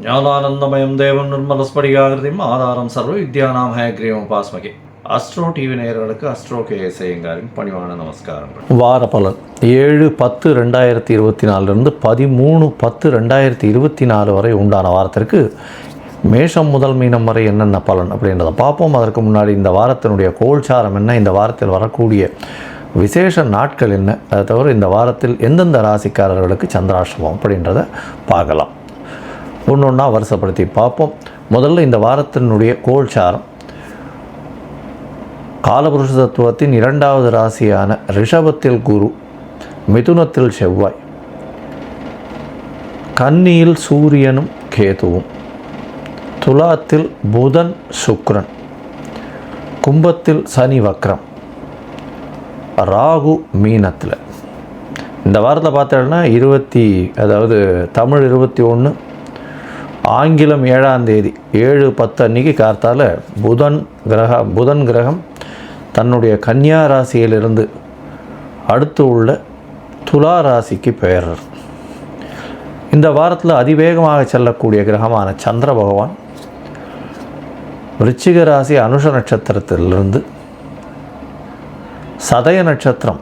ஞானானந்தமயம் தேவன் நிர்மலஸ்படிகாகிருதியும் ஆதாரம் சர்வ வித்யானாம் ஹயக்ரீவம் உபாஸ்மகே. அஸ்ட்ரோ டிவி நேயர்களுக்கு அஸ்ட்ரோ கேஎஸ் ஐயங்காரின் பணிவான நமஸ்காரங்கள். வார பலன் 7/10/2024 13/10/2024 வரை உண்டான வாரத்திற்கு மேஷம் முதல் மீனம் வரை என்னென்ன பலன் அப்படின்றத பார்ப்போம். அதற்கு முன்னாடி இந்த வாரத்தினுடைய கோல்சாரம் என்ன, இந்த வாரத்தில் வரக்கூடிய விசேஷ நாட்கள் என்ன, அதை தவிர இந்த வாரத்தில் எந்தெந்த ராசிக்காரர்களுக்கு சந்திராஷ்டமம் அப்படின்றத பார்க்கலாம். ஒன்று ஒன்றா வருஷப்படுத்தி பார்ப்போம். முதல்ல இந்த வாரத்தினுடைய கோல்சாரம் காலபுருஷ தத்துவத்தின் 2வது ராசியான ரிஷபத்தில் குரு, மிதுனத்தில் செவ்வாய், கன்னியில் சூரியனும் கேதுவும், துலாத்தில் புதன் சுக்கிரன், கும்பத்தில் சனி வக்ரம், ராகு மீனத்தில். இந்த வாரத்தில் பார்த்தோம்னா தமிழ் 21, ஆங்கிலம் 7ஆம் தேதி 7/10 அன்றைக்கி கார்த்தால புதன் கிரகம் தன்னுடைய கன்னியா ராசியிலிருந்து அடுத்து உள்ள துலா ராசிக்கு பெயர்றார். இந்த வாரத்தில் அதிவேகமாக செல்லக்கூடிய கிரகமான சந்திர பகவான் விருச்சிக ராசி அனுஷ நட்சத்திரத்திலிருந்து சதய நட்சத்திரம்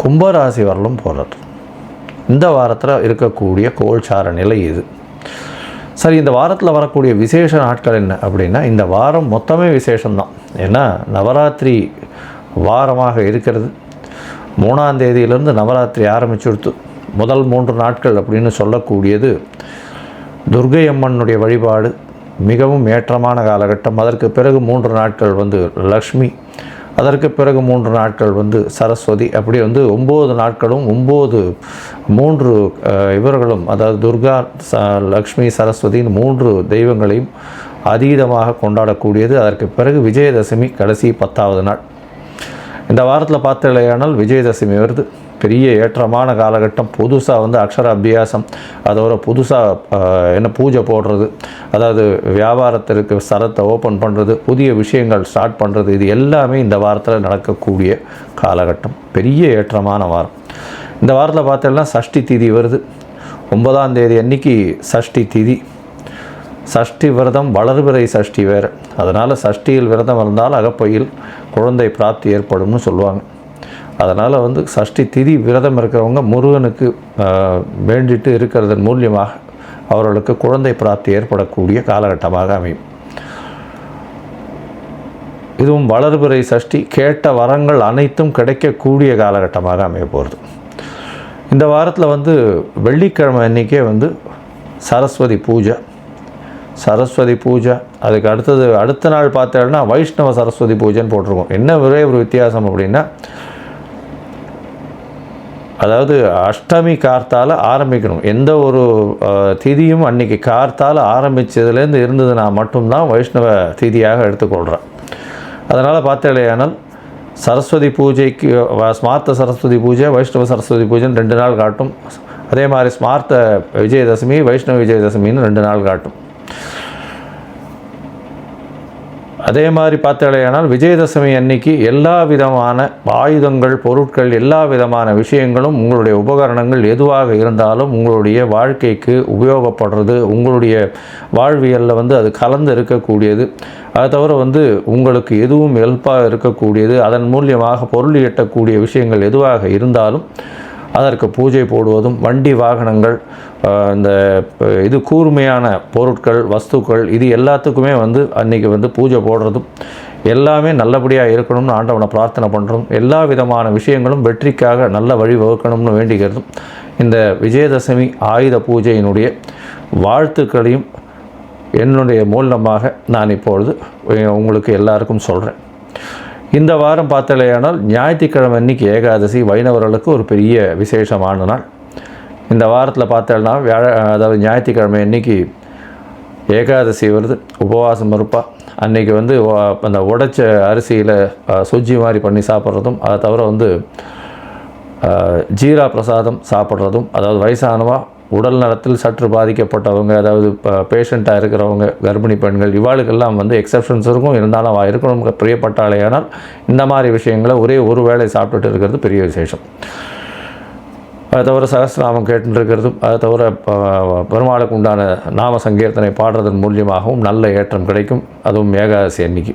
கும்பராசி வரலும் போகிறார். இந்த வாரத்தில் இருக்கக்கூடிய கோல்சார நிலை இது. சரி, இந்த வாரத்தில் வரக்கூடிய விசேஷ நாட்கள் என்ன அப்படின்னா, இந்த வாரம் மொத்தமே விசேஷம்தான். ஏன்னா நவராத்திரி வாரமாக இருக்கிறது. 3ஆம் தேதியிலிருந்து நவராத்திரி ஆரம்பிச்சுடுத்து. முதல் 3 நாட்கள் அப்படின்னு சொல்லக்கூடியது துர்க்கை அம்மனுடைய வழிபாடு மிகவும் ஏற்றமான காலகட்டம். அதற்கு பிறகு 3 நாட்கள் லக்ஷ்மி, அதற்கு பிறகு 3 நாட்கள் சரஸ்வதி. அப்படி 9 நாட்களும் 3 இவர்களும், அதாவது துர்கா, லக்ஷ்மி, சரஸ்வதின்னு 3 தெய்வங்களையும் அதீதமாக கொண்டாடக்கூடியது. அதற்கு பிறகு விஜயதசமி கடைசி 10வது நாள். இந்த வாரத்தில் பார்த்தலையானால் விஜயதசமி வருது. பெரிய ஏற்றமான காலகட்டம். புதுசாக அக்ஷர அபியாசம், அதோட புதுசாக பூஜை போடுறது, அதாவது வியாபாரத்திற்கு ஸ்தலத்தை ஓப்பன் பண்ணுறது, புதிய விஷயங்கள் ஸ்டார்ட் பண்ணுறது, இது எல்லாமே இந்த வாரத்தில் நடக்கக்கூடிய காலகட்டம். பெரிய ஏற்றமான வாரம். இந்த வாரத்தில் பார்த்தோம்னா சஷ்டி திதி வருது. 9ஆம் தேதி அன்னைக்கு சஷ்டி திதி. சஷ்டி விரதம் வளர்பிறை சஷ்டி வேறு. அதனால் சஷ்டியில் விரதம் இருந்தால் அகப்பையில் குழந்தை பிராப்தி ஏற்படும்னு சொல்லுவாங்க. அதனால் சஷ்டி திதி விரதம் இருக்கிறவங்க முருகனுக்கு வேண்டிட்டு இருக்கிறதன் மூலியமாக அவர்களுக்கு குழந்தை பிராப்தி ஏற்படக்கூடிய காலகட்டமாக அமையும். இதுவும் வளர்பிறை சஷ்டி, கேட்ட வரங்கள் அனைத்தும் கிடைக்கக்கூடிய காலகட்டமாக அமைய போகிறது. இந்த வாரத்தில் வெள்ளிக்கிழமை அன்றைக்கே சரஸ்வதி பூஜை. அதுக்கு அடுத்த நாள் பார்த்தோம்னா வைஷ்ணவ சரஸ்வதி பூஜைன்னு போட்டிருக்கோம். என்ன ஒரே ஒரு வித்தியாசம் அப்படின்னா, அதாவது அஷ்டமி கார்த்தால் ஆரம்பிக்கணும். எந்த ஒரு திதியும் அன்றைக்கி கார்த்தால் ஆரம்பித்ததுலேருந்து இருந்ததுன்னா மட்டும்தான் வைஷ்ணவ திதியாக எடுத்துக்கொள்கிறேன். அதனால் பார்த்தேலையானால் சரஸ்வதி பூஜைக்கு ஸ்மார்த்த சரஸ்வதி பூஜை, வைஷ்ணவ சரஸ்வதி பூஜைன்னு 2 நாள் காட்டும். அதே மாதிரி ஸ்மார்த்த விஜயதசமி, வைஷ்ணவ விஜயதசமின்னு 2 நாள் காட்டும். அதே மாதிரி பார்த்தலையானால் விஜயதசமி அன்னைக்கு எல்லா விதமான ஆயுதங்கள், பொருட்கள், எல்லா விதமான விஷயங்களும், உங்களுடைய உபகரணங்கள் எதுவாக இருந்தாலும் உங்களுடைய வாழ்க்கைக்கு உபயோகப்படுறது, உங்களுடைய வாழ்வியலில் அது கலந்து இருக்கக்கூடியது. அதை தவிர உங்களுக்கு எதுவும் ஹெல்ப்பாக இருக்கக்கூடியது, அதன் மூலியமாக பொருள் ஈட்டக்கூடிய விஷயங்கள் எதுவாக இருந்தாலும் அதற்கு பூஜை போடுவதும், வண்டி வாகனங்கள், இந்த கூர்மையான பொருட்கள், வஸ்துக்கள், இது எல்லாத்துக்குமே அன்றைக்கி பூஜை போடுறதும் எல்லாமே நல்லபடியாக இருக்கணும்னு ஆண்டவனை பிரார்த்தனை பண்ணுறதும், எல்லா விதமான விஷயங்களும் வெற்றிக்காக நல்ல வழி வகுக்கணும்னு வேண்டிக்கிறதும், இந்த விஜயதசமி ஆயுத பூஜையினுடைய வாழ்த்துக்களையும் என்னுடைய மூலமாக நான் இப்பொழுது உங்களுக்கு எல்லாருக்கும் சொல்கிறேன். இந்த வாரம் பார்த்தலையானால் ஞாயிற்றுக்கிழமை அன்றைக்கி ஏகாதசி வைணவர்களுக்கு ஒரு பெரிய விசேஷமான நாள். இந்த வாரத்தில் பார்த்தோம்னா அதாவது ஞாயிற்றுக்கிழமை அன்றைக்கி ஏகாதசி வருது. உபவாசம் இருப்பா. அன்றைக்கி அந்த உடைச்ச அரிசியில் சுஜ்ஜி மாதிரி பண்ணி சாப்பிட்றதும், அதை தவிர ஜீரா பிரசாதம் சாப்பிட்றதும், அதாவது வயசானவா, உடல் நலத்தில் சற்று பாதிக்கப்பட்டவங்க, அதாவது பேஷண்ட்டாக இருக்கிறவங்க, கர்ப்பிணி பெண்கள், இவாளுக்கெல்லாம் எக்ஸப்ஷன்ஸ் இருக்கும். இருந்தாலும் இருக்கணும் பிரியப்பட்டாலேயானால் இந்த மாதிரி விஷயங்களை ஒரே ஒரு வேளை சாப்பிட்டுட்டு இருக்கிறது பெரிய விசேஷம். அதை தவிர சகஸ்ரநாமம் கேட்டுருக்கிறதும், அதை தவிர பெருமாளுக்கு உண்டான நாம சங்கீர்த்தனை பாடுறதன் மூலியமாகவும் நல்ல ஏற்றம் கிடைக்கும், அதுவும் ஏகாதசி அன்னைக்கு.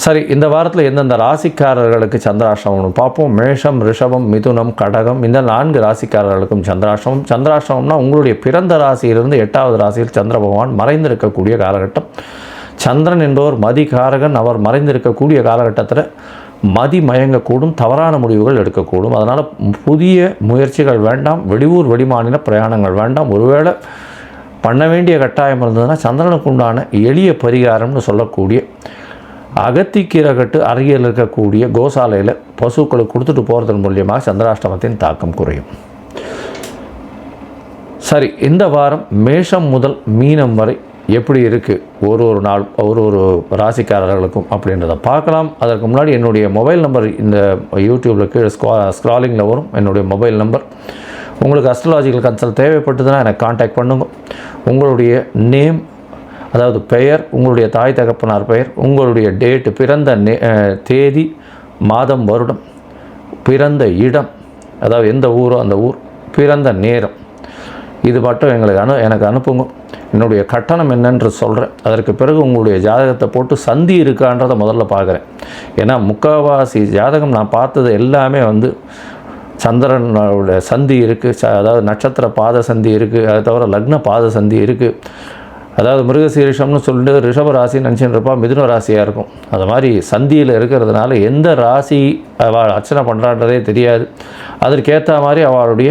சரி, இந்த வாரத்தில் எந்தெந்த ராசிக்காரர்களுக்கு சந்திராஷ்டமம் பார்ப்போம். மேஷம், ரிஷபம், மிதுனம், கடகம், இந்த 4 ராசிக்காரர்களுக்கும் சந்திராஷ்டமம். சந்திராஷ்டமம்னா உங்களுடைய பிறந்த ராசியிலிருந்து 8வது ராசியில் சந்திர பகவான் மறைந்திருக்கக்கூடிய காலகட்டம். சந்திரன் என்பவர் மதிகாரகன். அவர் மறைந்திருக்கக்கூடிய காலகட்டத்தில் மதி மயங்கக்கூடும், தவறான முடிவுகள் எடுக்கக்கூடும். அதனால் புதிய முயற்சிகள் வேண்டாம், வெளியூர் வெளிமாநில பிரயாணங்கள் வேண்டாம். ஒருவேளை பண்ண வேண்டிய கட்டாயம் இருந்ததுன்னா சந்திரனுக்கு உண்டான எளிய பரிகாரம்னு சொல்லக்கூடிய அகத்திக்கீரை கட்டு அருகில் இருக்கக்கூடிய கோசாலையில் பசுக்களுக்கு கொடுத்துட்டு போகிறதன் மூலியமாக சந்திராஷ்டமத்தின் தாக்கம் குறையும். சரி, இந்த வாரம் மேஷம் முதல் மீனம் வரை எப்படி இருக்குது, ஒரு நாள் ஒரு ராசிக்காரர்களுக்கும் அப்படின்றத பார்க்கலாம். அதற்கு முன்னாடி என்னுடைய மொபைல் நம்பர் இந்த யூடியூப்பில் கீழே ஸ்க்ராலிங்கில் வரும். என்னுடைய மொபைல் நம்பர். உங்களுக்கு அஸ்ட்ராலாஜிக்கல் கன்சல்ட் தேவைப்பட்டதுன்னா எனக்கு காண்டாக்ட் பண்ணுங்க. உங்களுடைய நேம், அதாவது பெயர், உங்களுடைய தாய் தகப்பனார் பெயர், உங்களுடைய டேட்டு, பிறந்த தேதி, மாதம், வருடம், பிறந்த இடம், அதாவது எந்த ஊரோ அந்த ஊர், பிறந்த நேரம், இது மட்டும் எனக்கு அனுப்புங்க. என்னுடைய கட்டணம் என்னென்று சொல்கிறேன். அதற்கு பிறகு உங்களுடைய ஜாதகத்தை போட்டு சந்தி இருக்கான்றதை முதல்ல பார்க்குறேன். ஏன்னா முக்கால்வாசி ஜாதகம் நான் பார்த்தது எல்லாமே சந்திரனோட சந்தி இருக்குது, அதாவது நட்சத்திர பாத சந்தி இருக்குது, அதை தவிர லக்ன பாத சந்தி இருக்குது. அதாவது மிருகசீரிஷம்னு சொல்லிட்டு ரிஷப ராசி நினச்சின்னு இருப்பா, மிதுன ராசியாக இருக்கும். அது மாதிரி சந்தியில் இருக்கிறதுனால எந்த ராசி அவள் அர்ச்சனை பண்ணுறான்றதே தெரியாது. அதற்கேற்ற மாதிரி அவளுடைய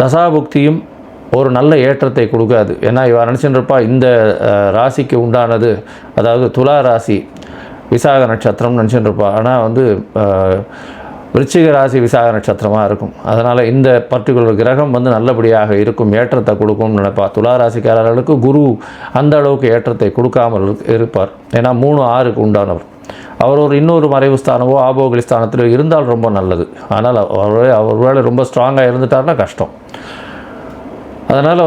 தசாபுக்தியும் ஒரு நல்ல ஏற்றத்தை கொடுக்காது. ஏன்னா இவள் நினச்சின்னு இருப்பா இந்த ராசிக்கு உண்டானது, அதாவது துலா ராசி விசாக நட்சத்திரம் நினச்சின்னு இருப்பா. ஆனால் விருச்சிக ராசி விசாக நட்சத்திரமாக இருக்கும். அதனால் இந்த பர்டிகுலர் கிரகம் நல்லபடியாக இருக்கும், ஏற்றத்தை கொடுக்கும்னு நினைப்பா. துலா ராசிக்காரர்களுக்கு குரு அந்த அளவுக்கு ஏற்றத்தை கொடுக்காமல் இருப்பார். ஏன்னா 3, 6க்கு உண்டானவர். அவர் இன்னொரு மறைவு ஸ்தானமோ ஆபோகலி ஸ்தானத்திலோ இருந்தால் ரொம்ப நல்லது. ஆனால் அவர் வேலை ரொம்ப ஸ்ட்ராங்காக இருந்துட்டார்னா கஷ்டம். அதனால்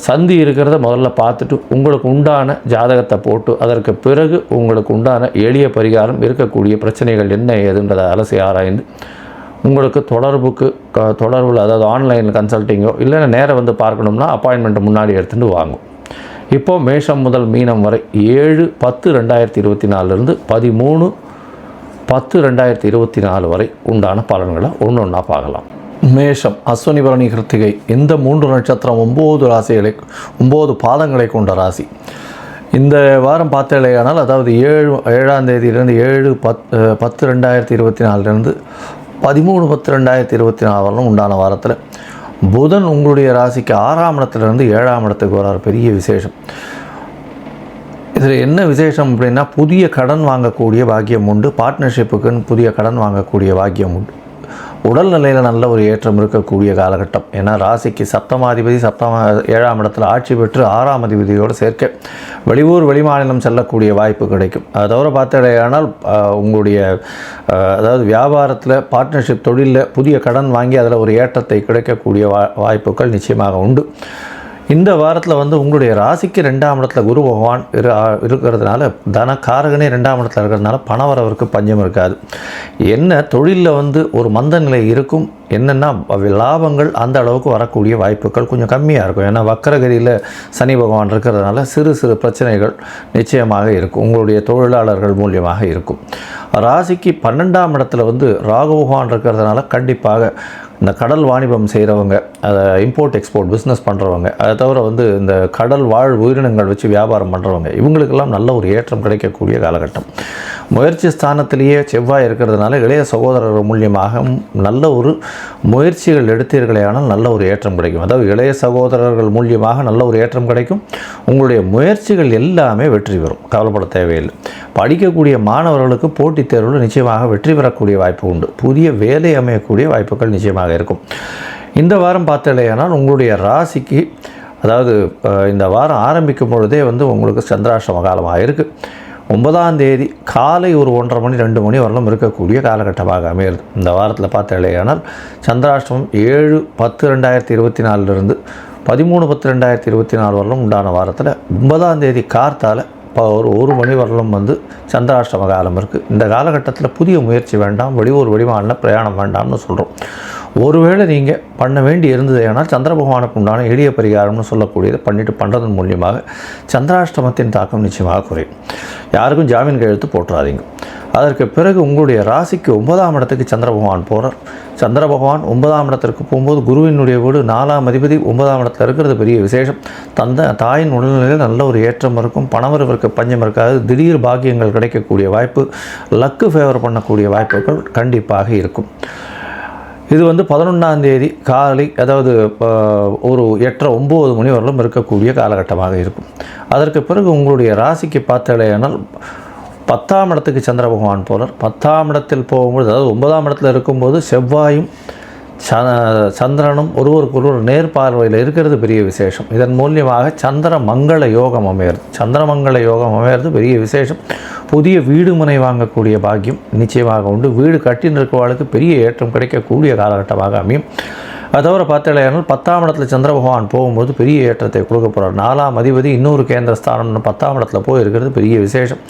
சந்தி இருக்கிறத முதல்ல பார்த்துட்டு உங்களுக்கு உண்டான ஜாதகத்தை போட்டு அதற்கு பிறகு உங்களுக்கு உண்டான எளிய பரிகாரம், இருக்கக்கூடிய பிரச்சனைகள் என்ன ஏதுன்றதை அலசி ஆராய்ந்து உங்களுக்கு தொடர்பில், அதாவது ஆன்லைனில் கன்சல்ட்டிங்கோ இல்லை நேராக பார்க்கணும்னா அப்பாயின்மெண்ட்டை முன்னாடி எடுத்துகிட்டு வாங்கும். இப்போது மேஷம் முதல் மீனம் வரை 7/10/2024 13/10/2024 வரை உண்டான பலன்களை ஒன்றா பார்க்கலாம். மேஷம், அஸ்வினி பரணி கிருத்திகை, இந்த 3 நட்சத்திரம் 9 பாதங்களை கொண்ட ராசி. இந்த வாரம் பார்த்தேலையானால், அதாவது 7ஆம் தேதியிலிருந்து 7/10/2024 13/10/2024 வரலும் உண்டான வாரத்தில் புதன் உங்களுடைய ராசிக்கு 6ஆம் இடத்துலேருந்து 7ஆம் இடத்துக்கு வரார். பெரிய விசேஷம். இதில் என்ன விசேஷம் அப்படின்னா, புதிய கடன் வாங்கக்கூடிய பாக்கியம் உண்டு. பார்ட்னர்ஷிப்புக்குன்னு புதிய கடன் வாங்கக்கூடிய பாக்கியம் உண்டு. உடல்நிலையில் நல்ல ஒரு ஏற்றம் இருக்கக்கூடிய காலகட்டம். ஏன்னா ராசிக்கு சப்தமாதிபதி 7ஆம் இடத்துல ஆட்சி பெற்று 6ஆம் அதிபதியோடு சேர்க்க வெளியூர் வெளிமாநிலம் செல்லக்கூடிய வாய்ப்பு கிடைக்கும். அதை தவிர பார்த்தடையானால் உங்களுடைய அதாவது வியாபாரத்தில், பார்ட்னர்ஷிப் தொழிலில் புதிய கடன் வாங்கி அதில் ஒரு ஏற்றத்தை கிடைக்கக்கூடிய வாய்ப்புகள் நிச்சயமாக உண்டு. இந்த வாரத்தில் உங்களுடைய ராசிக்கு 2ஆம் இடத்துல குரு பகவான் இருக்கிறதுனால, தனக்காரகனே 2ஆம் இடத்துல இருக்கிறதுனால பணவரவருக்கு பஞ்சம் இருக்காது. என்ன தொழிலில் ஒரு மந்த நிலை இருக்கும். என்னென்னா லாபங்கள் அந்த அளவுக்கு வரக்கூடிய வாய்ப்புகள் கொஞ்சம் கம்மியாக இருக்கும். ஏன்னா வக்கரகதியில் சனி பகவான் இருக்கிறதுனால சிறு பிரச்சனைகள் நிச்சயமாக இருக்கும். உங்களுடைய தொழிலாளர்கள் மூலியமாக இருக்கும். ராசிக்கு 12ஆம் இடத்துல ராகு பகவான் இருக்கிறதுனால கண்டிப்பாக இந்த கடல் வாணிபம் செய்கிறவங்க, அதை இம்போர்ட் எக்ஸ்போர்ட் பிஸ்னஸ் பண்ணுறவங்க, அதை தவிர இந்த கடல் வாழ் உயிரினங்கள் வச்சு வியாபாரம் பண்ணுறவங்க, இவங்களுக்கெல்லாம் நல்ல ஒரு ஏற்றம் கிடைக்கக்கூடிய காலகட்டம். முயற்சி ஸ்தானத்திலேயே செவ்வாய் இருக்கிறதுனால இளைய சகோதரர்கள் மூலியமாக நல்ல ஒரு முயற்சிகள் எடுத்தீர்களேயானால் நல்ல ஒரு ஏற்றம் கிடைக்கும். அதாவது இளைய சகோதரர்கள் மூலியமாக நல்ல ஒரு ஏற்றம் கிடைக்கும். உங்களுடைய முயற்சிகள் எல்லாமே வெற்றி பெறும், கவலைப்பட தேவையில்லை. படிக்கக்கூடிய மாணவர்களுக்கு போட்டித் தேர்வில் நிச்சயமாக வெற்றி பெறக்கூடிய வாய்ப்பு உண்டு. புதிய வேலை அமையக்கூடிய வாய்ப்புகள் நிச்சயமாக இருக்கும். இந்த வாரம் பார்த்தலையானால் உங்களுடைய ராசிக்கு, அதாவது இந்த வாரம் ஆரம்பிக்கும் பொழுதே உங்களுக்கு சந்திராஷ்டம காலமாக இருக்குது. 9ஆம் தேதி காலை ஒரு 1:30 மணி 2 மணி வரலும் இருக்கக்கூடிய காலகட்டமாக அமையிறது. இந்த வாரத்தில் பார்த்தலையானால் சந்திராஷ்டமம் 7/10/2024 13/10/2024 வரலும் உண்டான வாரத்தில் 9ஆம் தேதி கார்த்தால் ஒரு 1 மணி வரலும் சந்திராஷ்டம காலம் இருக்குது. இந்த காலகட்டத்தில் புதிய முயற்சி வேண்டாம், வெளியூர் வெளிமாநில பிரயாணம் வேண்டாம்னு சொல்கிறோம். ஒருவேளை நீங்கள் பண்ண வேண்டி இருந்தது ஏனால் சந்திர பகவானுக்கு உண்டான எளிய பரிகாரம்னு சொல்லக்கூடியதை பண்ணிட்டு பண்ணுறதன் மூலியமாக சந்திராஷ்டமத்தின் தாக்கம் நிச்சயமாக குறையும். யாருக்கும் ஜாமீன் கையெழுத்து போட்டுறாதீங்க. அதற்கு பிறகு உங்களுடைய ராசிக்கு 9ஆம் இடத்துக்கு சந்திர பகவான் போகிறார். சந்திர பகவான் 9ஆம் இடத்திற்கு போகும்போது குருவினுடைய வீடு 4ஆம் அதிபதி 9ஆம் இடத்துல இருக்கிறது பெரிய விசேஷம். தாயின் உடல்நிலையில் நல்ல ஒரு ஏற்றம் இருக்கும். பணவரவிற்கு பஞ்சம் இருக்காது. திடீர் பாக்கியங்கள் கிடைக்கக்கூடிய வாய்ப்பு, லக்கு ஃபேவர் பண்ணக்கூடிய வாய்ப்புகள் கண்டிப்பாக இருக்கும். இது 11ஆம் தேதி காலை, அதாவது ஒரு 8:30-9 மணி வரலும் இருக்கக்கூடிய காலகட்டமாக இருக்கும். அதற்கு பிறகு உங்களுடைய ராசிக்கு பார்த்தாலேயானால் 10ஆம் இடத்துக்கு சந்திர பகவான் போகிறார். 10ஆம் இடத்தில் போகும்போது, அதாவது 9ஆம் இடத்துல இருக்கும்போது செவ்வாயும் சந்திரனும் ஒருவருக்கொருவர் நேர்பார்வையில் இருக்கிறது பெரிய விசேஷம். இதன் மூலியமாக சந்திர மங்கள யோகம் அமையிறது. சந்திரமங்கள யோகம் அமையிறது பெரிய விசேஷம். புதிய வீடு மனை வாங்கக்கூடிய பாக்கியம் நிச்சயமாக உண்டு. வீடு கட்டின்னு இருக்கிறவர்களுக்கு பெரிய ஏற்றம் கிடைக்கக்கூடிய காலகட்டமாக அமையும். அது தவிர பார்த்தாலேயானால் 10ஆம் இடத்துல சந்திர பகவான் போகும்போது பெரிய ஏற்றத்தை கொடுக்க போகிறார். 4ஆம் அதிபதி இன்னொரு கேந்திர ஸ்தானம்னு 10ஆம் இடத்துல போய் இருக்கிறது பெரிய விசேஷம்.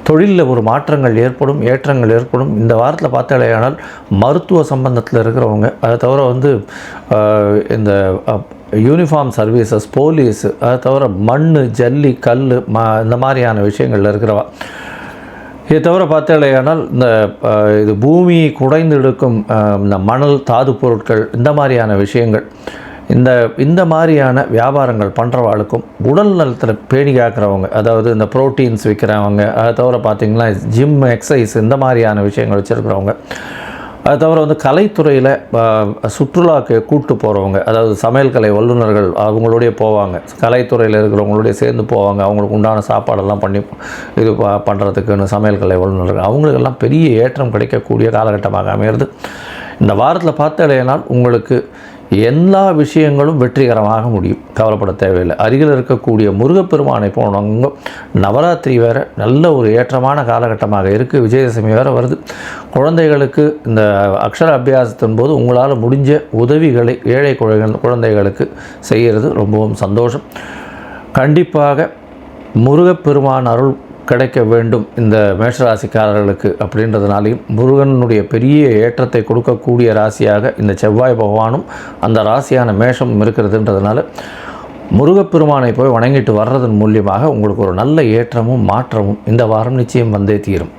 தொழிலில் ஒரு மாற்றங்கள் ஏற்படும், ஏற்றங்கள் ஏற்படும். இந்த வாரத்தில் பார்த்தாலேயானால் மருத்துவ சம்பந்தத்தில் இருக்கிறவங்க, அதை தவிர இந்த யூனிஃபார்ம் சர்வீசஸ், போலீஸு, அதை தவிர மண், ஜல்லி, கல், இந்த மாதிரியான விஷயங்கள் இருக்கிறவா, இதை தவிர பார்த்தாலேயானால் இது பூமியை குடைந்து எடுக்கும் இந்த மணல், தாது பொருட்கள், இந்த மாதிரியான விஷயங்கள், இந்த மாதிரியான வியாபாரங்கள் பண்ணுறவாளுக்கும், உடல் நலத்தில் பேணி காக்கிறவங்க, அதாவது இந்த ப்ரோட்டீன்ஸ் விற்கிறவங்க, அதை தவிர பார்த்திங்கன்னா ஜிம், எக்ஸசைஸ், இந்த மாதிரியான விஷயங்கள் வச்சுருக்கிறவங்க, அது தவிர கலைத்துறையில் சுற்றுலாக்கு கூப்பிட்டு போகிறவங்க, அதாவது சமையல் கலை வல்லுநர்கள் அவங்களோடைய போவாங்க, கலைத்துறையில் இருக்கிறவங்களோடைய சேர்ந்து போவாங்க, அவங்களுக்கு உண்டான சாப்பாடெல்லாம் பண்ணி இது பண்ணுறதுக்குன்னு சமையல் கலை வல்லுநர்கள், அவங்களுக்கெல்லாம் பெரிய ஏற்றம் கிடைக்கக்கூடிய காலகட்டமாக அமையிறது. இந்த வாரத்தில் பார்த்தாலேனால் உங்களுக்கு எல்லா விஷயங்களும் வெற்றிகரமாக முடியும். கவலைப்பட தேவையில்லை. அருகில் இருக்கக்கூடிய முருகப்பெருமானை போனவங்க, நவராத்திரி வேறு நல்ல ஒரு ஏற்றமான காலகட்டமாக இருக்குது. விஜயதசமி வேறு வருது. குழந்தைகளுக்கு இந்த அக்ஷர அபியாசத்தின் போது உங்களால் முடிஞ்ச உதவிகளை ஏழை குழந்தைகளுக்கு செய்கிறது ரொம்பவும் சந்தோஷம். கண்டிப்பாக முருகப்பெருமான் அருள் கிடைக்க வேண்டும் இந்த மேஷராசிக்காரர்களுக்கு அப்படின்றதுனாலையும், முருகனுடைய பெரிய ஏற்றத்தை கொடுக்கக்கூடிய ராசியாக இந்த செவ்வாய் பகவானும் அந்த ராசியான மேஷம் இருக்கிறதுன்றதுனால முருகப்பெருமானை போய் வணங்கிட்டு வர்றதன் மூலியமாக உங்களுக்கு ஒரு நல்ல ஏற்றமும் மாற்றமும் இந்த வாரம் நிச்சயம் வந்தே தீரும்.